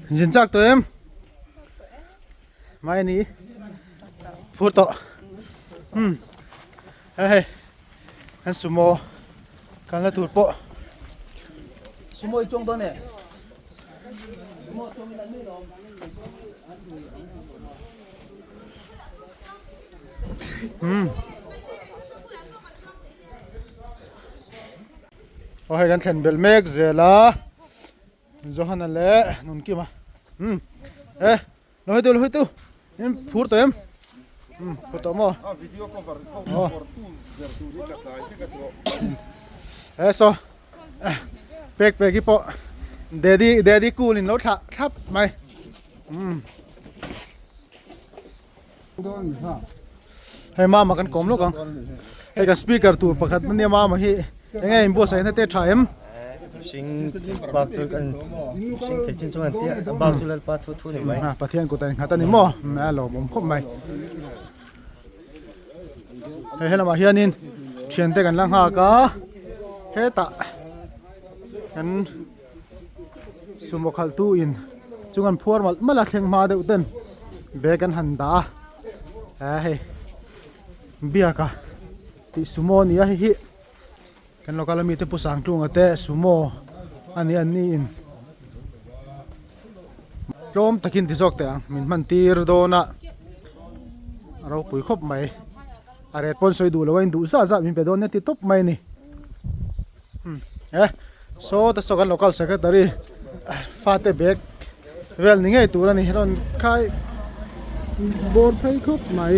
nhìn chắc tụi em mai ní phút tọ hey anh sumo cần là tụt bộ sumo trong đó nè hay gan khen bel mek zela Johanna le nun ki ma lo hitu em phur to em phur to mo video cover tu zer tu ri ka tai ka to so pek ki po daddy cool in lo thap mai hay ma kan kom lo kang hay ka speaker tu pakhat ne ma hi ngay em bua sai na te tha em sinh bạc cho anh sinh thấy trên trong anh tiệt bạc cho lên pa thu này vậy pathian ko tan khata ni mo ma lo bom khop mai he hela ma hianin thian te kan lang ha ka he ta kan sumo khal tu in chungan phuar mal mala thleng ma de uten be kan han da he bia ka ti sumo ni a hi kan lokal mi te pusang tlung ate sumo ani in tlom takin ti jok te ang min man tir do na ro pui khop mai are pon soi du loin du za min pe don ne ti top mai ni so ta so kan local secretary fate bek wel ni ngai tur ani ron khai bor phai khop mai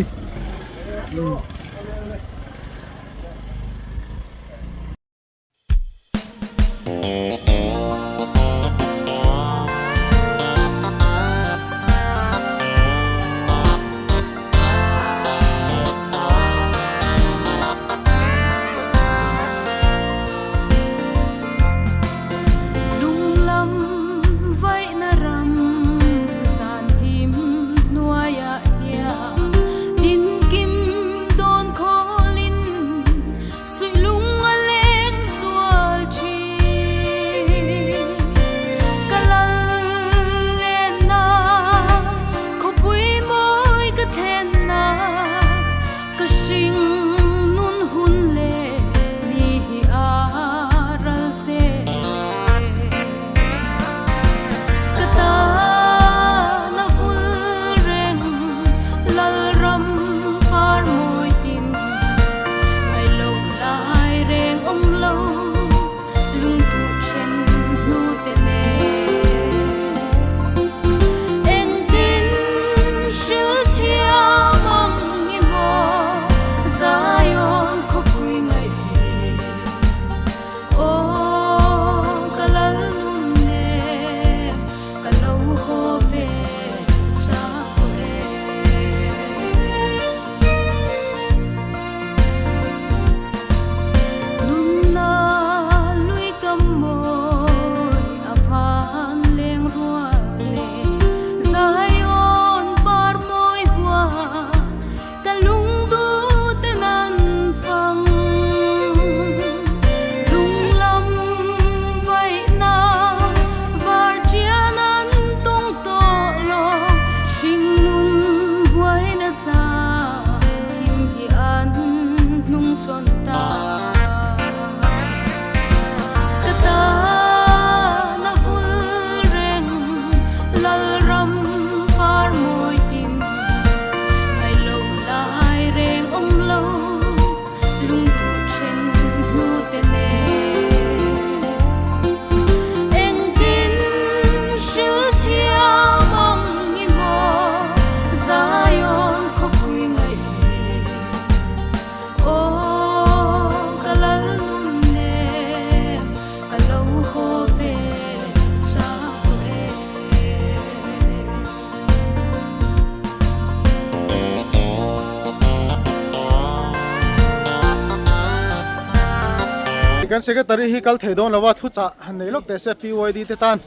kan secretary hi kal thei don lawa thu cha han nei lok te se PYD te tan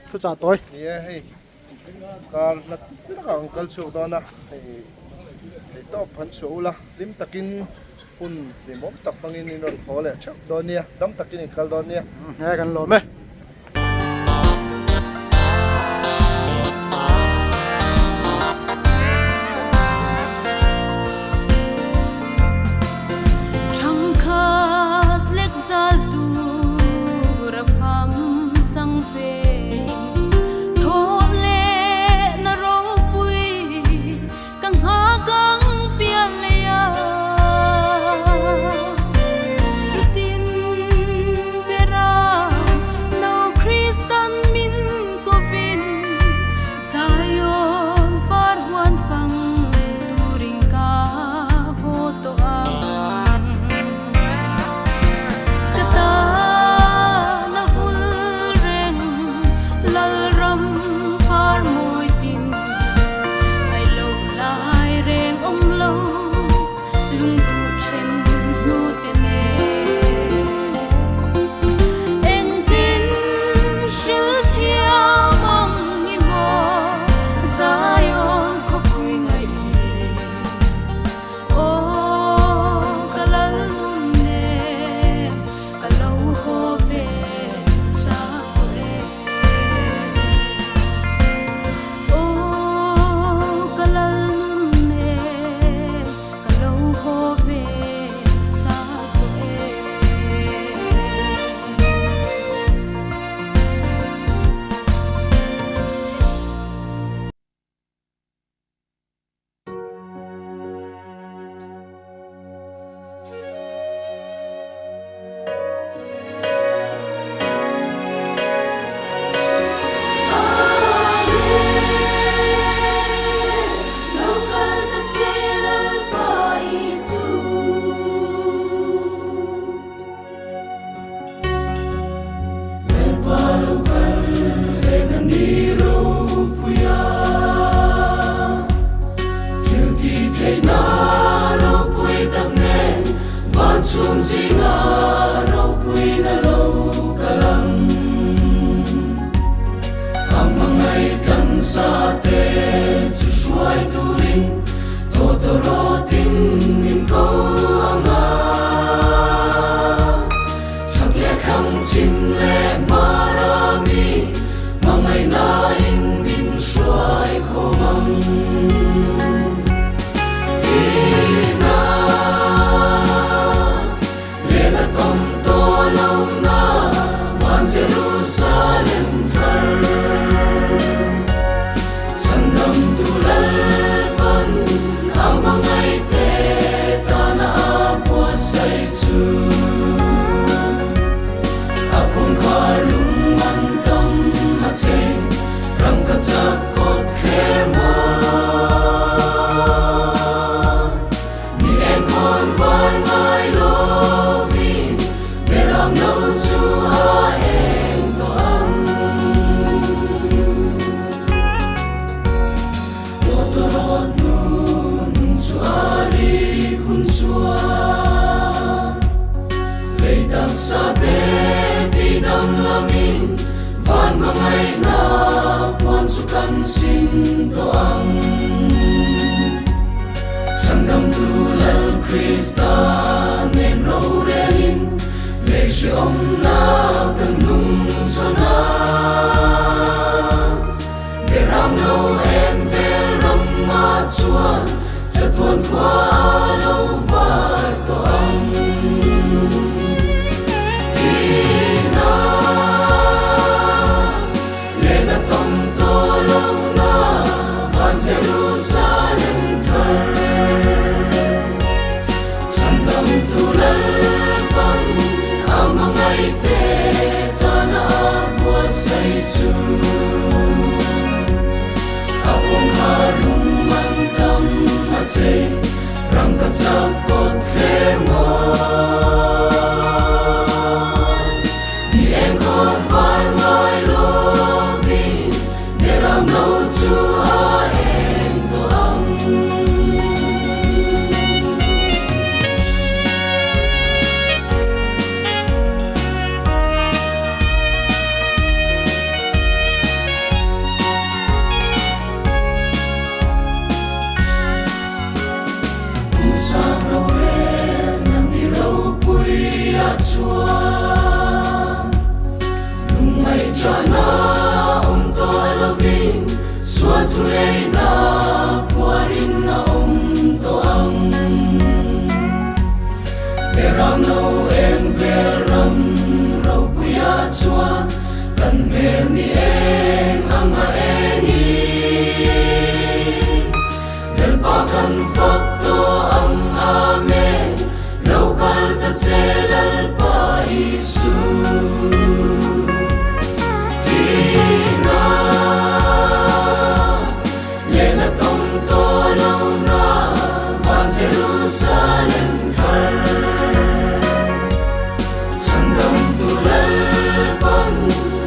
thu cha toy ye hey kal la ka kal chu do na thì to phấn số là lim takin hun thì mốc tập bằng in nó khó lẽ chắc đó nia đâm takin khal đó nia ngheกันlo mê Trăng khát lek zal tu ra pham sang về thô lệ na ro bui căng ha căng pian le ya chu tin bera no Christian min ko vin Zion par huan phang turing ka ho to ang kata na vul reng lal ram par moi tin ai lo lai reng om lo lung tu chen nu te ne eng tin shil thia mong in mo Zion ko pui ngai o kalal nun ne kalau ho ve sa e o kalal nun ne kalau ho ve sa e Local National Paisu chim le marami mangai na in min shuai khomang tina le na tom to lo na van Jerusalem her sangam tu lalpan amangai te tana apo sai chu akong kalung mantam atse rang ka chakot kherma ni engkon van ngai lovin beram no chu a eng to am totorot nun chu ari kun chua leitang sa te tidam lamin van mangai na puan sukan sin to ang sangam tulal Krista nen ro renin le shi om na kan nung sona beram no en vel ram ma chuan chatuan kwa lo var to ang tina le na tom to lo na van Jerusalem thar sangam tu lalpan amangai te Tulay na puwarin na to ang Veram no en veram rau puya chua Kan mer ni eng ama engi Del pa kan fakto ang amen Local ta tselal pa isu Tina Lena tong tolong na Van Jerusalem kar Sangam tulal pang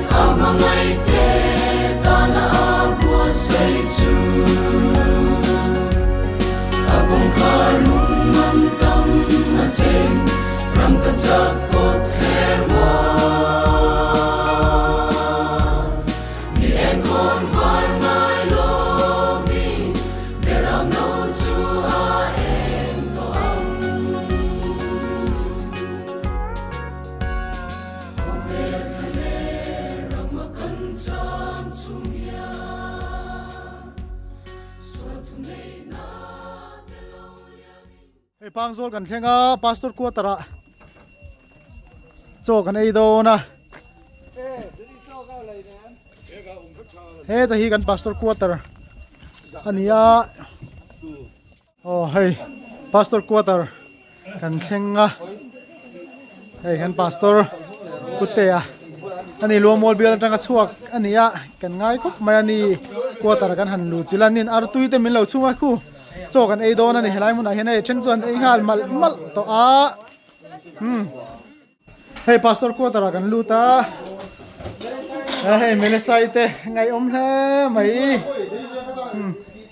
Amangay te Tana abwa say chu Akong karnong mantang Atseng Rang katsakot kherwa Ni engkon var ngai loving Deram no chu a en to ang Kovel khale ramakan chang chumya Swatunay na Hey pangzol kan thenga pastor ko tara cho kan ei do na he ta hi kan pastor quarter ania oh hey pastor quarter kan thenga hey kan pastor kutea ani lomol bial tanga chuak ania kan ngai kop mai ani quarter kan han lu chilanin ar tuite min lo chunga khu cho kan ei do na ni helai mun a hen ei chen chuan ei hal mal to a hey pastor quarter kan lu ta hey melesaite ngai om hle mai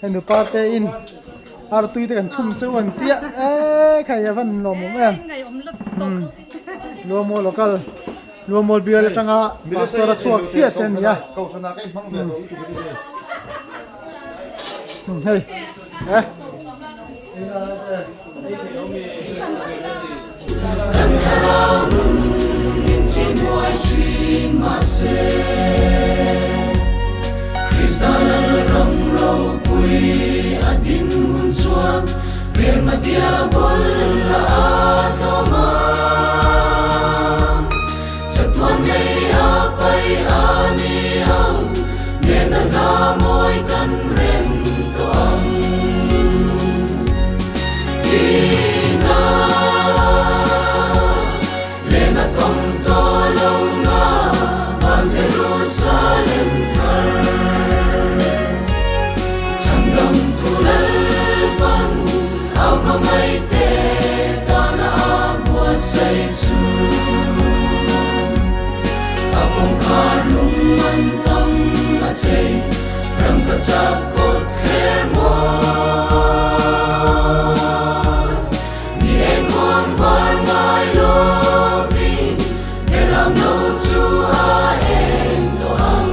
hey nu parte in ar tuite kan chum chuan tia khai van lom em lomo local lomo bial tanga pastor a chuak chia ten ya hey Kristanal ram rau pui adin hun suam Bir madiabol la atoma Satuan nay apay ani ang Nena namoy kan rem to ang Tina Lena tong tolong na Van Jerusalem kar Sangam tulal pan Amangay te Tana abwa say chu Akong karnong mantang Atsay Rang katsakot khermo Ni engkon var ngai loving Deram no chu a en to ang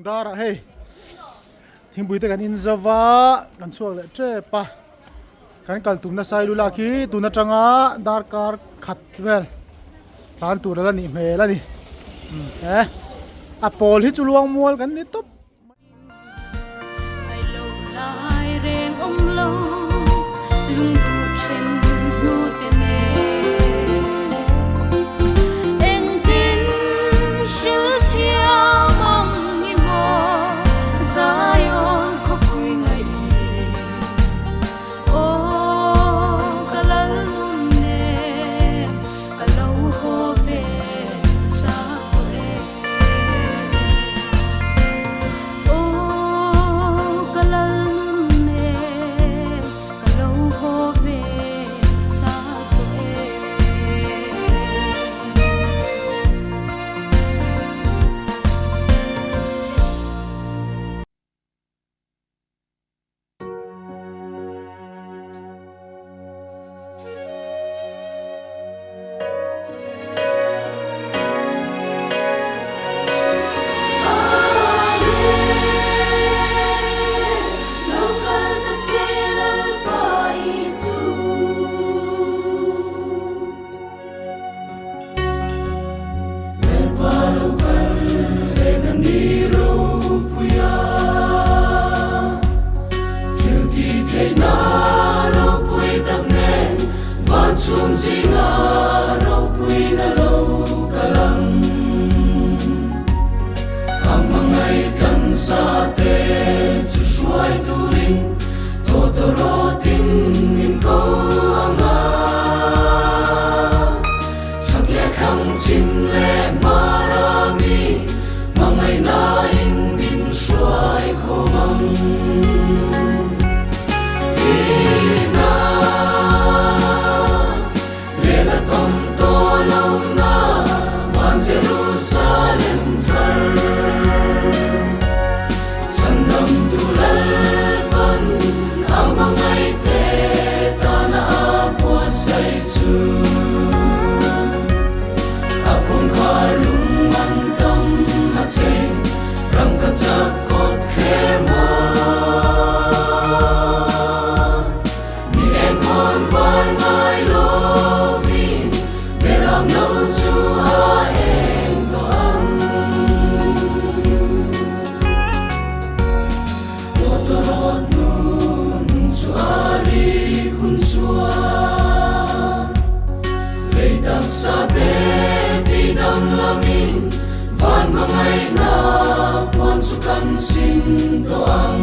dara hey thing bui te kan in zawa kan chuak le tre pa kan kal tum na sai lu la khi tu na tanga dar kar khat vel tan tu la ni me la ni a pol hi chu luang mual kan ni top ai lâu lại rèn ông lâu lung tu trên nu tên em kín siêu theo mong nghi mò Zion khóc vui ngày ô cả lâu nun nè cả lâu hồ về xa quê ô cả lâu nun nè cả lâu hồ về xa quê Local the channel by Isu El palo le ganiro puya Til ti thei na ro pui tap nen van chum zinga ro pui na lo kalang Amangai kan sa te chu shuai turin totorotin min ko anga sak le khang chim le marami mangai na in min shuai khomang tina le na tom to lo na van Jerusalem Sangam tulalpan ang mga ite tana apo sa itu Akong kalumantang at say rang katakot kemo Ni engkon var ngay lovin Beram no tu aeng to ang Totorot nun suari kun sua Leitang sa te tidang lamin Van mangay na puan sukan sintoang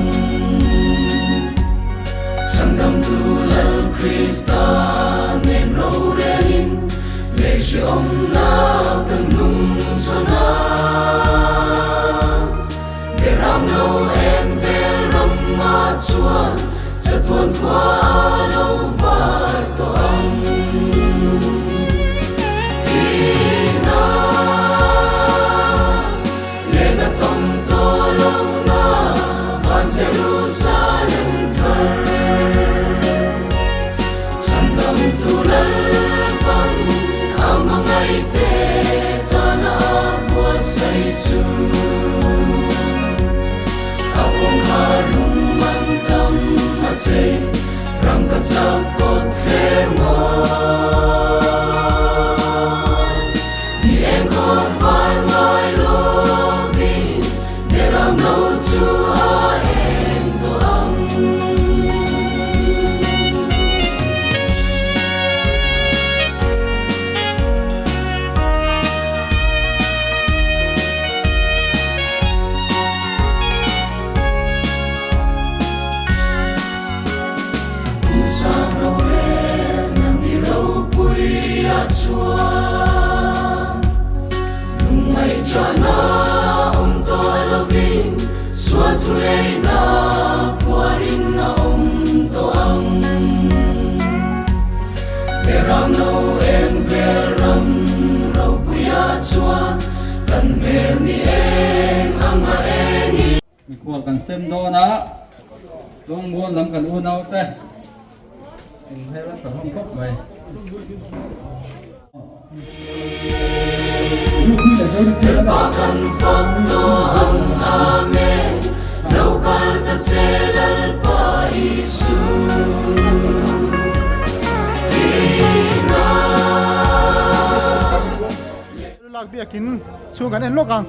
Sangdam tulal Krista nen rorenin Leisyo om na kanung sana Beram no em vel ram ma chuan Chatuan kwa lo var to ang Tina Le na tom to lo na Van Jerusalem thar Sangam tulalpan Ang mga ite Tana apuat sa itu Akong kalumantang at say rang katakot kemo Ni engkon var ngay lovin Neram no tu aeng to ang Usang rorel nang iraw pu'y at suwan Lumay dyan na to alovin Swatulay na puwarin na to ang Beram no en veram raw pu'y at suwan Kan mel ni eng ang maengi mi kual kan sem do na tung buon lam kan unaw te in heran ta hom kop mai Bahkan foto ang amin lạc bia kín xuống cái này lốc càng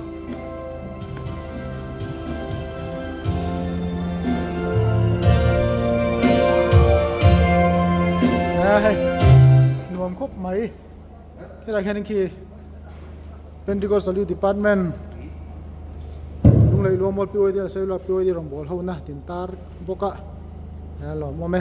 hay nuông khúc mấy cái là khen khi Pentecostal Youth Department lúc này luôn một pioi đi xây lập pioi đi rồng bol hậu na tin tar boka lo mo me